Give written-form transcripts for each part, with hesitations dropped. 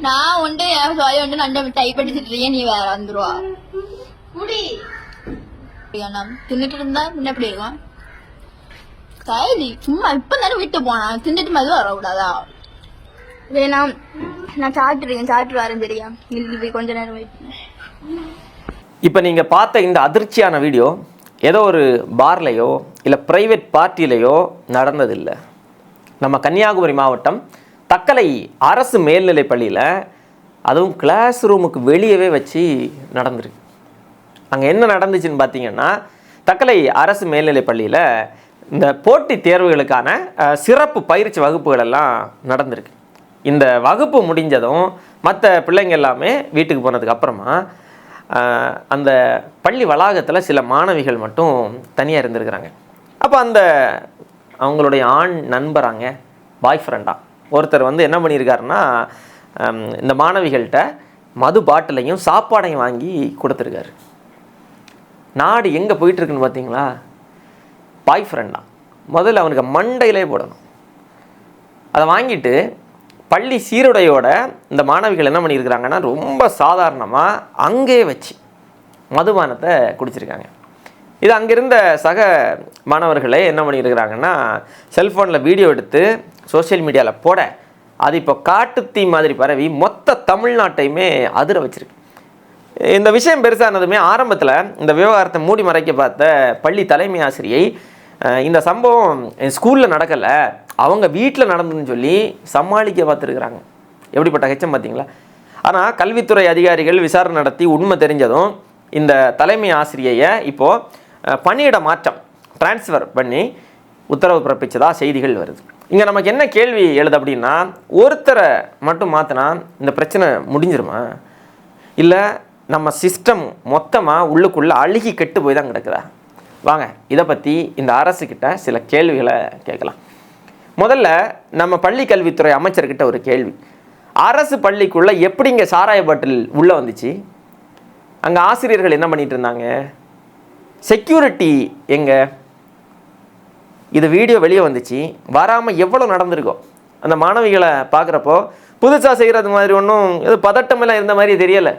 நான் உண்டு என் சோய உண்டு நான் டைப் அடிச்சிட்டு நீ வேற வந்துருவா குடி தின்னுட்டு இருந்தா முன்ன எப்படி இருக்கும் சரி சும்மா இப்ப தானே விட்டு போனா தின்னுட்டு மாதிரி வரக்கூடாதா வேணாம் நான் சாப்பிட்டு வரேன் சரியா இல்லை கொஞ்ச நேரம் வெயிட். இப்போ நீங்கள் பார்த்த இந்த அதிர்ச்சியான வீடியோ ஏதோ ஒரு பார்லையோ இல்லை ப்ரைவேட் பார்ட்டிலையோ நடந்ததில்லை. நம்ம கன்னியாகுமரி மாவட்டம் தக்கலை அரசு மேல்நிலைப் பள்ளியில் அதுவும் கிளாஸ் ரூமுக்கு வெளியவே வச்சு நடந்திருக்கு. அங்கே என்ன நடந்துச்சுன்னு பார்த்தீங்கன்னா தக்கலை அரசு மேல்நிலைப் பள்ளியில் இந்த போட்டித் தேர்வுகளுக்கான சிறப்பு பயிற்சி வகுப்புகள் எல்லாம் நடந்திருக்கு. இந்த வகுப்பு முடிஞ்சதும் மற்ற பிள்ளைங்க எல்லாமே வீட்டுக்கு போனதுக்கு அப்புறமா அந்த பள்ளி வளாகத்தில் சில மாணவிகள் மட்டும் தனியாக இருந்திருக்கிறாங்க. அப்போ அந்த அவங்களுடைய ஆண் நண்பராங்க பாய் ஃப்ரெண்டாக ஒருத்தர் வந்து என்ன பண்ணியிருக்காருன்னா இந்த மாணவிகள்கிட்ட மது பாட்டிலையும் சாப்பாடையும் வாங்கி கொடுத்துருக்காரு. நாடு எங்கே போயிட்டுருக்குன்னு பார்த்தீங்களா? பாய் ஃப்ரெண்டாக முதல்ல அவனுக்கு மண்டையிலே போடணும். அதை வாங்கிட்டு பள்ளி சீருடையோட இந்த மாணவிகள் என்ன பண்ணியிருக்கிறாங்கன்னா ரொம்ப சாதாரணமாக அங்கே வச்சு மதுபானத்தை குடிச்சிருக்காங்க. இது அங்கிருந்த சக மாணவர்களே என்ன பண்ணியிருக்கிறாங்கன்னா செல்ஃபோனில் வீடியோ எடுத்து சோஷியல் மீடியாவில் போட அது இப்போ காட்டுத்தீ மாதிரி பரவி மொத்த தமிழ்நாட்டையுமே அதிர வச்சிருக்கு. இந்த விஷயம் பெருசானதுமே ஆரம்பத்தில் இந்த விவகாரத்தை மூடி மறைக்க பார்த்த பள்ளி தலைமை ஆசிரியை இந்த சம்பவம் ஸ்கூலில் நடக்கலை அவங்க வீட்டில் நடந்துன்னு சொல்லி சமாளிக்க பார்த்துருக்குறாங்க. எப்படிப்பட்ட ஹெச்சம் பார்த்தீங்களா? ஆனால் கல்வித்துறை அதிகாரிகள் விசாரணை நடத்தி உண்மை தெரிஞ்சதும் இந்த தலைமை ஆசிரியையை இப்போது பணியிட மாற்றம் ட்ரான்ஸ்ஃபர் பண்ணி உத்தரவு பிறப்பிச்சதா செய்திகள் வருது. இங்கே நமக்கு என்ன கேள்வி எழுது அப்படின்னா, ஒருத்தரை மட்டும் மாற்றினா இந்த பிரச்சனை முடிஞ்சிருமா? இல்லை நம்ம சிஸ்டம் மொத்தமாக உள்ளுக்குள்ளே அழுகி கெட்டு போய் தான் கிடக்குதா? வாங்க இதை பற்றி இந்த அரசுக்கிட்ட சில கேள்விகளை கேட்கலாம். முதல்ல நம்ம பள்ளி கல்வித்துறை அமைச்சர்கிட்ட ஒரு கேள்வி. அரசு பள்ளிக்குள்ளே எப்படிங்க சாராய பாட்டில் உள்ளே வந்துச்சு? அங்கே ஆசிரியர்கள் என்ன பண்ணிகிட்டு இருந்தாங்க? செக்யூரிட்டி எங்கே? இது வீடியோ வெளியே வந்துச்சு, வராமல் எவ்வளோ நடந்திருக்கோம். அந்த மாணவிகளை பார்க்குறப்போ புதுசாக செய்கிறது மாதிரி ஒன்றும் எது பதட்டமெல்லாம் இருந்த மாதிரி தெரியலை.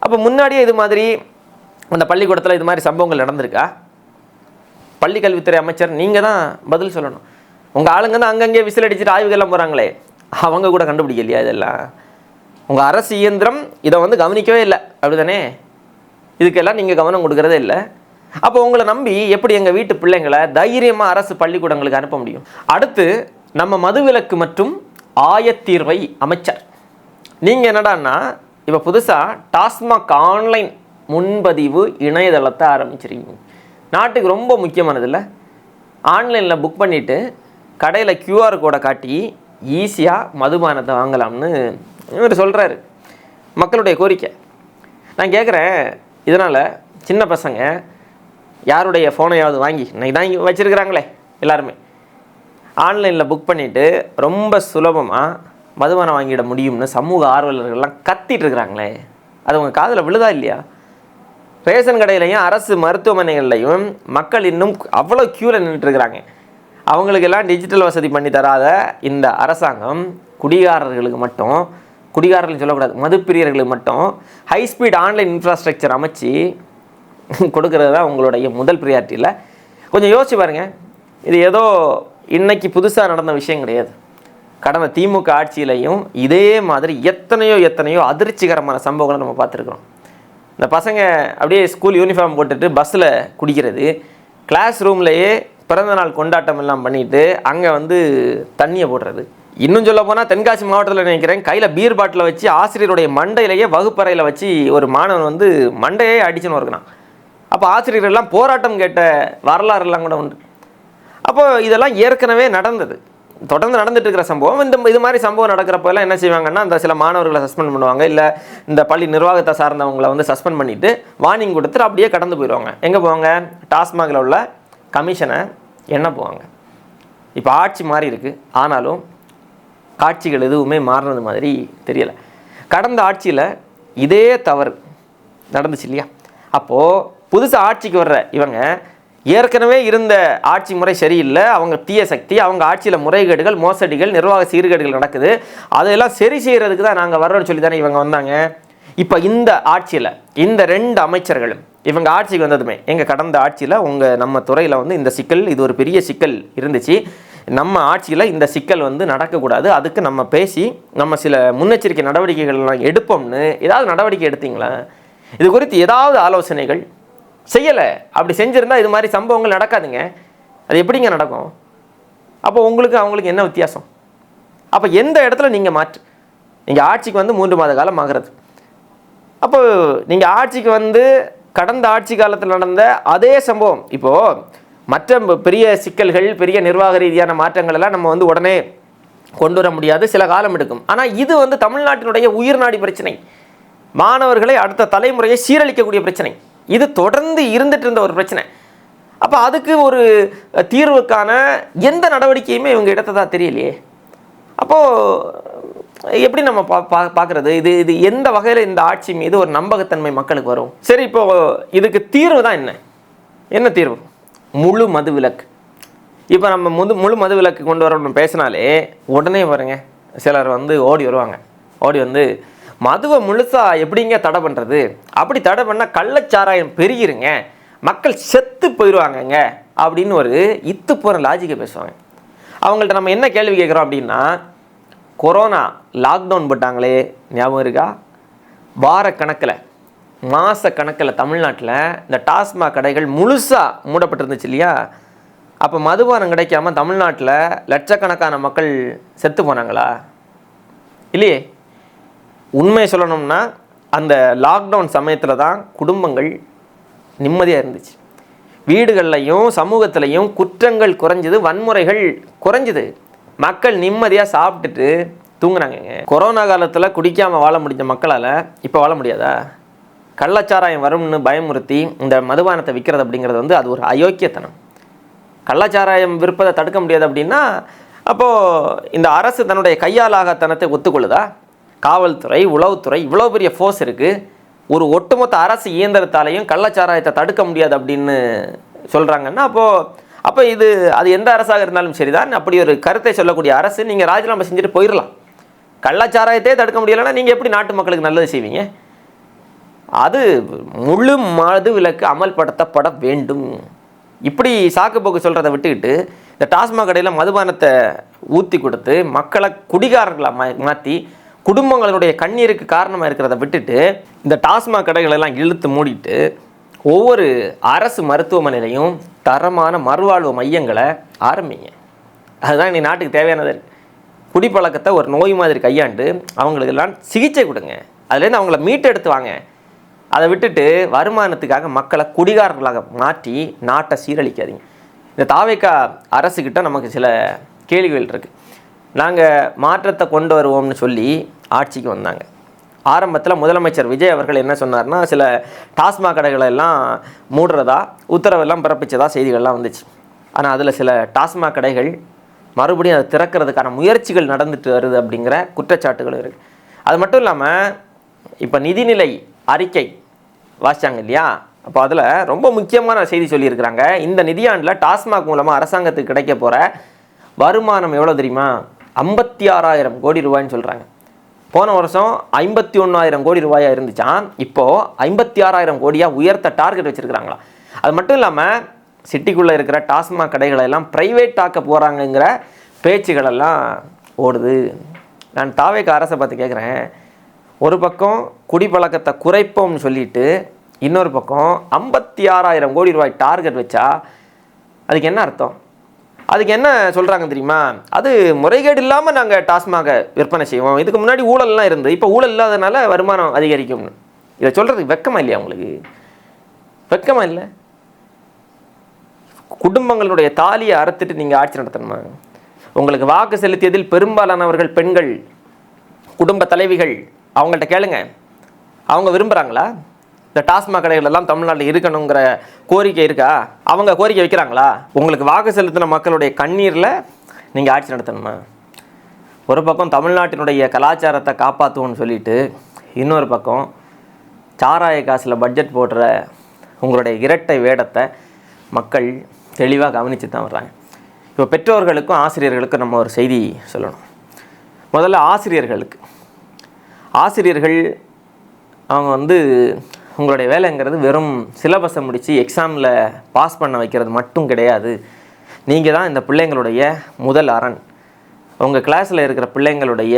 அப்போ முன்னாடியே இது மாதிரி அந்த பள்ளிக்கூடத்தில் இது மாதிரி சம்பவங்கள் நடந்திருக்கா? பள்ளி கல்வித்துறை அமைச்சர் நீங்கள் தான் பதில் சொல்லணும். உங்கள் ஆளுங்க தான் அங்கங்கே விசில் அடிச்சுட்டு ஆய்வுகள்லாம் போகிறாங்களே, அவங்க கூட கண்டுபிடிக்கலையா இதெல்லாம்? உங்கள் அரசு இயந்திரம் இதை வந்து கவனிக்கவே இல்லை, அப்படி தானே? இதுக்கெல்லாம் நீங்கள் கவனம் கொடுக்குறதே இல்லை. அப்போ உங்களை நம்பி எப்படி எங்கள் வீட்டு பிள்ளைங்களை தைரியமாக அரசு பள்ளிக்கூடங்களுக்கு அனுப்ப முடியும்? அடுத்து நம்ம மதுவிலக்கு மற்றும் ஆயத்தீர்வை அமைச்சர், நீங்கள் என்னடான்னா இப்போ புதுசாக டாஸ்மாக் ஆன்லைன் முன்பதிவு இணையதளத்தை ஆரம்பிச்சிருக்கீங்க. நாட்டுக்கு ரொம்ப முக்கியமானது இல்லை? ஆன்லைனில் புக் பண்ணிவிட்டு கடையில் QR கோடை காட்டி ஈஸியாக மதுபானத்தை வாங்கலாம்னு இவர் சொல்கிறாரு. மக்களுடைய கோரிக்கை. நான் கேட்குறேன், இதனால் சின்ன பசங்க யாருடைய ஃபோனையாவது வாங்கி இன்னைக்கு தான் இங்கே வச்சுருக்கிறாங்களே எல்லாருமே ஆன்லைனில் புக் பண்ணிவிட்டு ரொம்ப சுலபமாக மதுபானம் வாங்கிட முடியும்னு சமூக ஆர்வலர்கள்லாம் கத்திட்டு இருக்கிறாங்களே, அது உங்கள் காதில் விழுதா இல்லையா? ரேஷன் கடையிலையும் அரசு மருத்துவமனைகள்லையும் மக்கள் இன்னும் அவ்வளோ க்யூவில் நின்றுட்டுருக்குறாங்க. அவங்களுக்கெல்லாம் டிஜிட்டல் வசதி பண்ணி தராத இந்த அரசாங்கம் குடிகாரர்களுக்கு மட்டும், குடிகாரர்கள் சொல்லக்கூடாது, மதுப்பிரியர்களுக்கு மட்டும் ஹை ஸ்பீட் ஆன்லைன் இன்ஃப்ராஸ்ட்ரக்சர் அமைச்சு கொடுக்கறது தான் உங்களுடைய முதல் ப்ரியாரிட்டியில். கொஞ்சம் யோசிச்சு பாருங்கள். இது ஏதோ இன்னைக்கு புதுசாக நடந்த விஷயம் கிடையாது. கடந்த திமுக ஆட்சியிலையும் இதே மாதிரி எத்தனையோ அதிர்ச்சிகரமான சம்பவங்களை நம்ம பார்த்துருக்குறோம். இந்த பசங்க அப்படியே ஸ்கூல் யூனிஃபார்ம் போட்டுட்டு பஸ்ஸில் குடிக்கிறது, கிளாஸ் ரூம்லேயே பிறந்தநாள் கொண்டாட்டம் எல்லாம் பண்ணிவிட்டு அங்கே வந்து தண்ணியை போடுறது. இன்னும் சொல்ல போனால் தென்காசி மாவட்டத்தில் நினைக்கிறேன் கையில் பீர் பாட்டிலை வச்சு ஆசிரியருடைய மண்டையிலேயே வகுப்பறையில் வச்சு ஒரு மாணவன் வந்து மண்டையே அடிச்சுன்னு வருகிறான். அப்போ ஆசிரியர்கள்லாம் போராட்டம் கேட்ட வரலாறுலாம் கூட உண்டு. அப்போ இதெல்லாம் ஏற்கனவே நடந்தது, தொடர்ந்து நடந்துட்டு இருக்கிற சம்பவம். இது மாதிரி சம்பவம் நடக்கிறப்பெல்லாம் என்ன செய்வாங்கன்னா, அந்த சில மாணவர்களை சஸ்பெண்ட் பண்ணுவாங்க, இல்லை இந்த பள்ளி நிர்வாகத்தை சார்ந்தவங்களை வந்து சஸ்பெண்ட் பண்ணிவிட்டு வார்னிங் கொடுத்துட்டு அப்படியே கடந்து போயிடுவாங்க. எங்கே போவாங்க? டாஸ்மாகில் உள்ள கமிஷனை என்ன போவாங்க. இப்போ ஆட்சி மாறி இருக்குது, ஆனாலும் காட்சிகள் எதுவுமே மாறினது மாதிரி தெரியலை. கடந்த ஆட்சியில் இதே தவறு நடந்துச்சு இல்லையா? அப்போது புதுசாக ஆட்சிக்கு வர்ற இவங்க ஏற்கனவே இருந்த ஆட்சி முறை சரியில்லை, அவங்க தீய சக்தி, அவங்க ஆட்சியில் முறைகேடுகள், மோசடிகள், நிர்வாக சீர்கேடுகள் நடக்குது, அதையெல்லாம் சரி செய்கிறதுக்கு தான் நாங்கள் வர்றோம்னு சொல்லி தானே இவங்க வந்தாங்க. இப்போ இந்த ஆட்சியில் இந்த 2 அமைச்சர்களும் இவங்க ஆட்சிக்கு வந்ததுமே, எங்கள் கடந்த ஆட்சியில் நம்ம துறையில் வந்து இந்த சிக்கல், இது ஒரு பெரிய சிக்கல் இருந்துச்சு, நம்ம ஆட்சியில் இந்த சிக்கல் வந்து நடக்கக்கூடாது, அதுக்கு நம்ம பேசி நம்ம சில முன்னெச்சரிக்கை நடவடிக்கைகள்லாம் எடுப்போம்னு ஏதாவது நடவடிக்கை எடுத்தீங்களா? இது குறித்து ஏதாவது ஆலோசனைகள் செய்யலை. அப்படி செஞ்சுருந்தா இது மாதிரி சம்பவங்கள் நடக்காதுங்க. அது எப்படிங்க நடக்கும்? அப்போ அவங்களுக்கு என்ன வித்தியாசம்? அப்போ எந்த இடத்துல நீங்கள் நீங்கள் ஆட்சிக்கு வந்து 3 மாத காலம் ஆகிறது. அப்போ நீங்கள் ஆட்சிக்கு வந்து கடந்த ஆட்சி காலத்தில் நடந்த அதே சம்பவம், இப்போது மற்ற பெரிய சிக்கல்கள், பெரிய நிர்வாக ரீதியான மாற்றங்கள் எல்லாம் நம்ம வந்து உடனே கொண்டு வர முடியாது, சில காலம் எடுக்கும். ஆனால் இது வந்து தமிழ்நாட்டினுடைய உயிர்நாடி பிரச்சனை, மாணவர்களை அடுத்த தலைமுறையை சீரழிக்கக்கூடிய பிரச்சனை, இது தொடர்ந்து இருந்துட்டு இருந்த ஒரு பிரச்சனை. அப்போ அதுக்கு ஒரு தீர்வுக்கான எந்த நடவடிக்கையுமே இவங்க எடுத்ததா தெரியலையே. அப்போது எப்படி நம்ம பார்க்குறது? இது எந்த வகையில் இந்த ஆட்சி மீது ஒரு நம்பகத்தன்மை மக்களுக்கு வரும்? சரி, இப்போது இதுக்கு தீர்வு தான் என்ன தீர்வு? முழு மதுவிலக்கு. இப்போ நம்ம முழு மதுவிலக்கு கொண்டு வரணும்னு பேசினாலே உடனே பாருங்க சிலர் வந்து ஓடி வருவாங்க. ஓடி வந்து மதுவை முழுசாக எப்படிங்க தடை பண்ணுறது? அப்படி தடை பண்ணால் கள்ளச்சாராயம் பெருகிருங்க, மக்கள் செத்து போயிடுவாங்கங்க அப்படின்னு ஒரு இத்து போகிற லாஜிக்கை பேசுவாங்க. அவங்கள்ட்ட நம்ம என்ன கேள்வி கேட்குறோம் அப்படின்னா, கொரோனா லாக்டவுன் போட்டாங்களே ஞாபகம் இருக்கா? வாரக்கணக்கில், மாதக்கணக்கில் தமிழ்நாட்டில் இந்த டாஸ்மாக் கடைகள் முழுசாக மூடப்பட்டிருந்துச்சு இல்லையா? அப்போ மதுபானம் கிடைக்காம தமிழ்நாட்டில் லட்சக்கணக்கான மக்கள் செத்து போனாங்களா? இல்லையே. உண்மையை சொல்லணும்னா அந்த லாக்டவுன் சமயத்தில் தான் குடும்பங்கள் நிம்மதியாக இருந்துச்சு. வீடுகள்லையும் சமூகத்திலையும் குற்றங்கள் குறைஞ்சிது, வன்முறைகள் குறைஞ்சிது, மக்கள் நிம்மதியாக சாப்பிட்டுட்டு தூங்குனாங்க. கொரோனா காலத்தில் குடிக்காமல் வாழ முடிஞ்ச மக்களால் இப்போ வாழ முடியாதா? கள்ளச்சாராயம் வரும்னு பயமுறுத்தி இந்த மதுபானத்தை விற்கிறது அப்படிங்கிறது வந்து அது ஒரு அயோக்கியத்தனம். கள்ளச்சாராயம் விற்பதை தடுக்க முடியாது அப்படின்னா அப்போது இந்த அரசு தன்னுடைய கையாலாகத்தனத்தை ஒத்துக்கொள்ளுதா? காவல்துறை, உளவுத்துறை, இவ்வளோ பெரிய ஃபோர்ஸ் இருக்குது, ஒரு ஒட்டுமொத்த அரசு இயந்திரத்தாலையும் கள்ளச்சாராயத்தை தடுக்க முடியாது அப்படின்னு சொல்கிறாங்கன்னா அப்போ அது எந்த அரசாக இருந்தாலும் சரிதான். அப்படி ஒரு கருத்தை சொல்லக்கூடிய அரசு நீங்கள் ராஜினாமா செஞ்சுட்டு போயிடலாம். கள்ளச்சாராயத்தையே தடுக்க முடியலைன்னா நீங்கள் எப்படி நாட்டு மக்களுக்கு நல்லது செய்வீங்க? அது முழு மது விலக்கு அமல்படுத்தப்பட வேண்டும். இப்படி சாக்கு போக்கு சொல்கிறத விட்டுக்கிட்டு இந்த டாஸ்மாக் கடையில் மதுபானத்தை ஊற்றி கொடுத்து மக்களை குடிகாரர்களாக மாற்றி குடும்பங்களுடைய கண்ணீருக்கு காரணமாக இருக்கிறத விட்டுட்டு இந்த டாஸ்மாக் கடைகளெல்லாம் இழுத்து மூடிட்டு ஒவ்வொரு அரசு மருத்துவமனையிலையும் தரமான மறுவாழ்வு மையங்களை ஆரம்பிங்க. அதுதான் நீ நாட்டுக்கு தேவையானது. குடிப்பழக்கத்தை ஒரு நோய் மாதிரி கையாண்டு அவங்களுக்கெல்லாம் சிகிச்சை கொடுங்க, அதுலேருந்து அவங்கள மீட்டெடுத்து வாங்க. அதை விட்டுட்டு வருமானத்துக்காக மக்களை குடிகாரர்களாக மாற்றி நாட்டை சீரழிக்காதீங்க. இந்த தாவேகா அரசுக்கிட்ட நமக்கு சில கேள்விகள் இருக்குது. நாங்கள் மாற்றத்தை கொண்டு வருவோம்னு சொல்லி ஆட்சிக்கு வந்தாங்க. ஆரம்பத்தில் முதலமைச்சர் விஜய் அவர்கள் என்ன சொன்னார்னா, சில டாஸ்மாக் கடைகளெல்லாம் மூடுறதா உத்தரவெல்லாம் பிறப்பிச்சதா செய்திகள்லாம் வந்துச்சு. ஆனால் அதில் சில டாஸ்மாக் கடைகள் மறுபடியும் அதை திறக்கிறதுக்கான முயற்சிகள் நடந்துட்டு வருது அப்படிங்கிற குற்றச்சாட்டுகள் இருக்குது. அது மட்டும் இல்லாமல் இப்போ நிதிநிலை அறிக்கை வாசித்தாங்க இல்லையா? அப்போ அதில் ரொம்ப முக்கியமான செய்தி சொல்லியிருக்கிறாங்க. இந்த நிதியாண்டில் டாஸ்மாக் மூலமாக அரசாங்கத்துக்கு கிடைக்க போகிற வருமானம் எவ்வளோ தெரியுமா? 56,000 கோடி ரூபாய்ன்னு சொல்கிறாங்க. போன வருஷம் 51,000 கோடி ரூபாயாக இருந்துச்சான். இப்போது 56,000 கோடியாக உயர்த்த டார்கெட் வச்சுருக்கிறாங்களா? அது மட்டும் இல்லாமல் சிட்டிக்குள்ளே இருக்கிற டாஸ்மாக் கடைகளெல்லாம் ப்ரைவேட் ஆக்க போகிறாங்கங்கிற பேச்சுகளெல்லாம் ஓடுது. நான் தாவேகா அரசை பார்த்து கேட்குறேன், ஒரு பக்கம் குடிப்பழக்கத்தை குறைப்போம்னு சொல்லிட்டு இன்னொரு பக்கம் 56,000 கோடி ரூபாய் டார்கெட் வச்சா அதுக்கு என்ன அர்த்தம்? அதுக்கு என்ன சொல்கிறாங்க தெரியுமா? அது முறைகேடு இல்லாமல் நாங்கள் டாஸ்மாக விற்பனை செய்வோம், இதுக்கு முன்னாடி ஊழல்லாம் இருந்து இப்போ ஊழல் இல்லாதனால வருமானம் அதிகரிக்கும்னு. இதை சொல்கிறதுக்கு வெக்கமா இல்லையா உங்களுக்கு? வெக்கமா இல்லை? குடும்பங்களுடைய தாலியை அறுத்துட்டு நீங்கள் ஆட்சி நடத்தணுமா? உங்களுக்கு வாக்கு செலுத்தியதில் பெரும்பாலானவர்கள் பெண்கள், குடும்ப தலைவிகள். அவங்கள்ட்ட கேளுங்க, அவங்க விரும்புகிறாங்களா இந்த டாஸ்மாக் கடைகள் எல்லாம் தமிழ்நாட்டில் இருக்கணுங்கிற கோரிக்கை இருக்கா? அவங்க கோரிக்கை வைக்கிறாங்களா? உங்களுக்கு வாக்கு செலுத்தின மக்களுடைய கண்ணீரில் நீங்கள் ஆட்சி நடத்தணுமா? ஒரு பக்கம் தமிழ்நாட்டினுடைய கலாச்சாரத்தை காப்பாற்றுவோன்னு சொல்லிட்டு இன்னொரு பக்கம் சாராய காசில் பட்ஜெட் போடுற உங்களுடைய இரட்டை வேடத்தை மக்கள் தெளிவாக கவனித்து தான் வர்றாங்க. இப்போ பெற்றோர்களுக்கும் ஆசிரியர்களுக்கும் நம்ம ஒரு செய்தி சொல்லணும். முதல்ல ஆசிரியர்கள் அவங்க உங்களுடைய வேலைங்கிறது வெறும் சிலபஸை முடித்து எக்ஸாமில் பாஸ் பண்ண வைக்கிறது மட்டும் கிடையாது. நீங்கள் தான் இந்த பிள்ளைங்களுடைய முதல் அரண். உங்கள் கிளாஸில் இருக்கிற பிள்ளைங்களுடைய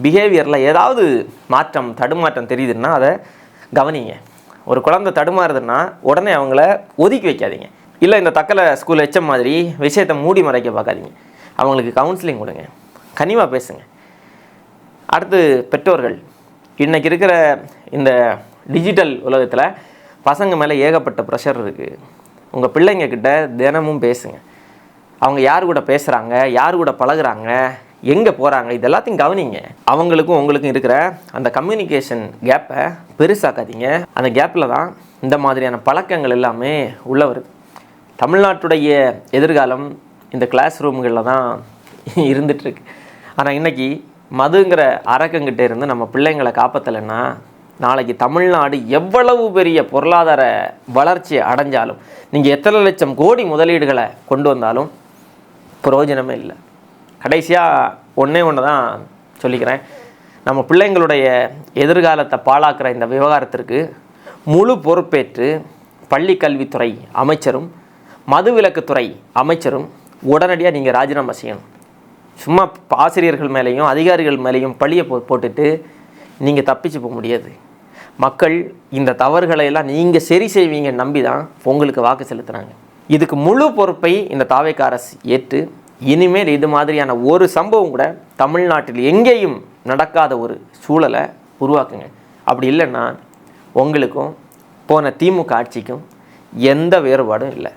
பிஹேவியரில் ஏதாவது தடுமாற்றம் தெரியுதுன்னா அதை கவனிங்க. ஒரு குழந்தை தடுமாறுதுன்னா உடனே அவங்கள ஒதுக்கி வைக்காதீங்க. இல்லை இந்த தக்கலை ஸ்கூல் வச்ச மாதிரி விஷயத்தை மூடி மறைக்க பார்க்காதீங்க. அவங்களுக்கு கவுன்சிலிங் கொடுங்க, கனிவாக பேசுங்க. அடுத்து பெற்றோர்கள், இன்றைக்கி இருக்கிற இந்த டிஜிட்டல் உலகத்தில் பசங்க மேலே ஏகப்பட்ட ப்ரெஷர் இருக்குது. உங்கள் பிள்ளைங்கக்கிட்ட தினமும் பேசுங்க. அவங்க யார் கூட பேசுகிறாங்க, யார் கூட பழகுறாங்க, எங்கே போகிறாங்க, இது எல்லாத்தையும் கவனிங்க. அவங்களுக்கும் உங்களுக்கும் இருக்கிற அந்த கம்யூனிகேஷன் கேப்பை பெருசாக்காதீங்க. அந்த கேப்பில் தான் இந்த மாதிரியான பழக்கங்கள் எல்லாமே உள்ள வருது. தமிழ்நாட்டுடைய எதிர்காலம் இந்த கிளாஸ் ரூம்களில் தான் இருந்துகிட்ருக்கு. ஆனால் இன்றைக்கி மதுங்கிற அரக்கங்கிட்ட இருந்து நம்ம பிள்ளைங்களை காப்பாற்றலைன்னா நாளைக்கு தமிழ்நாடு எவ்வளவு பெரிய பொருளாதார வளர்ச்சி அடைஞ்சாலும், நீங்கள் எத்தனை லட்சம் கோடி முதலீடுகளை கொண்டு வந்தாலும் பிரயோஜனமே இல்லை. கடைசியாக ஒன்று தான் சொல்லிக்கிறேன். நம்ம பிள்ளைங்களுடைய எதிர்காலத்தை பாழாக்குற இந்த விவகாரத்திற்கு முழு பொறுப்பேற்று பள்ளிக்கல்வித்துறை அமைச்சரும் மதுவிலக்குத்துறை அமைச்சரும் உடனடியாக நீங்கள் ராஜினாமா செய்யணும். சும்மா ஆசிரியர்கள் மேலேயும் அதிகாரிகள் மேலேயும் பழியை போட்டுட்டு நீங்கள் தப்பிச்சு போக முடியாது. மக்கள் இந்த தவறுகளை எல்லாம் நீங்கள் சரி செய்வீங்க நம்பி தான் உங்களுக்கு வாக்கு செலுத்துகிறாங்க. இதுக்கு முழு பொறுப்பை இந்த தாவேக்கா அரசு ஏற்று இனிமேல் இது மாதிரியான ஒரு சம்பவம் கூட தமிழ்நாட்டில் எங்கேயும் நடக்காத ஒரு சூழலை உருவாக்குங்க. அப்படி இல்லைன்னா உங்களுக்கும் போன திமுக ஆட்சிக்கும் எந்த வேறுபாடும் இல்லை.